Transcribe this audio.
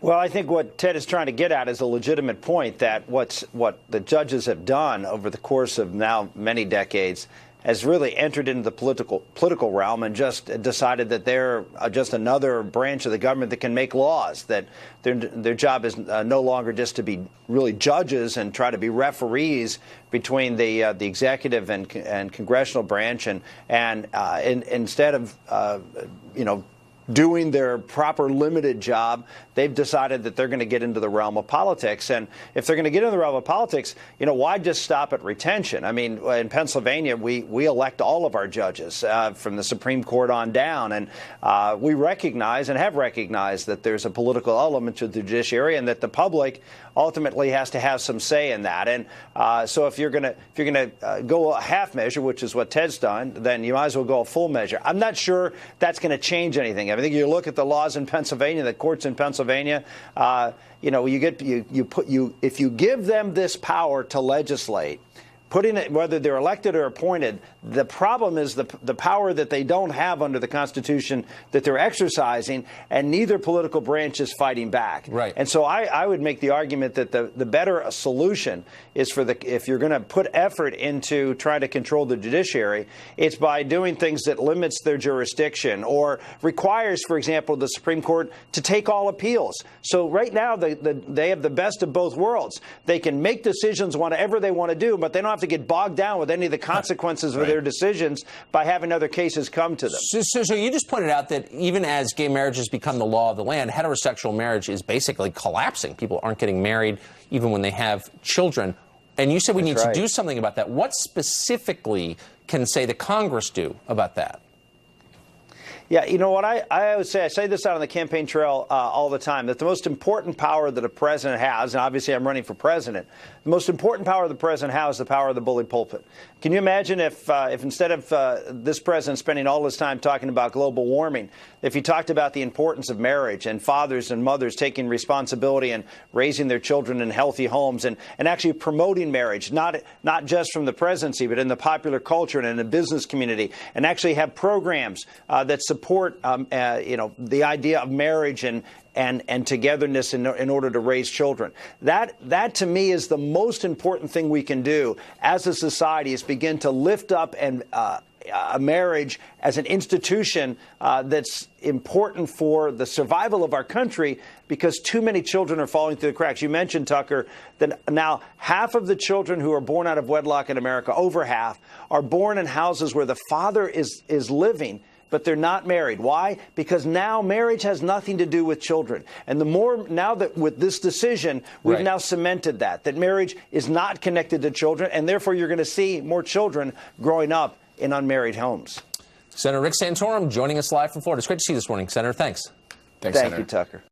Well, I think what Ted is trying to get at is a legitimate point that what the judges have done over the course of now many decades has really entered into the political realm and just decided that they're just another branch of the government that can make laws, that their job is no longer just to be really judges and try to be referees between the executive and congressional branch, and instead of doing their proper limited job, they've decided that they're going to get into the realm of politics. And if they're going to get into the realm of politics, why just stop at retention? I mean, in Pennsylvania, we elect all of our judges from the Supreme Court on down. And we recognize and have recognized that there's a political element to the judiciary and that the public ultimately has to have some say in that. And so if you're going to go a half measure, which is what Ted's done, then you might as well go a full measure. I'm not sure that's going to change anything. I think you look at the laws in Pennsylvania, the courts in Pennsylvania. If you give them this power to legislate, putting it, whether they're elected or appointed, the problem is the power that they don't have under the Constitution that they're exercising, and neither political branch is fighting back. Right. And so I would make the argument that the better solution is if you're going to put effort into trying to control the judiciary, it's by doing things that limits their jurisdiction or requires, for example, the Supreme Court to take all appeals. So right now they have the best of both worlds. They can make decisions whatever they want to do, but they don't have to get bogged down with any of the consequences of their decisions by having other cases come to them. So you just pointed out that even as gay marriage has become the law of the land, heterosexual marriage is basically collapsing. People aren't getting married even when they have children. And you said we need to do something about that. What specifically can, say, the Congress do about that? Yeah, you know what I always say, I say this out on the campaign trail all the time, that the most important power that a president has, and obviously I'm running for president, the most important power the president has is the power of the bully pulpit. Can you imagine if instead of this president spending all his time talking about global warming, if he talked about the importance of marriage and fathers and mothers taking responsibility and raising their children in healthy homes and actually promoting marriage, not just from the presidency, but in the popular culture and in the business community, and actually have programs that support the idea of marriage and togetherness in order to raise children. That to me is the most important thing we can do as a society, is begin to lift up a marriage as an institution that's important for the survival of our country, because too many children are falling through the cracks. You mentioned, Tucker, that now half of the children who are born out of wedlock in America, over half, are born in houses where the father is living, but they're not married. Why? Because now marriage has nothing to do with children. And the more, now that with this decision, we've now cemented that marriage is not connected to children, and therefore you're going to see more children growing up in unmarried homes. Senator Rick Santorum joining us live from Florida. It's great to see you this morning, Senator. Thanks. Thank you, Tucker.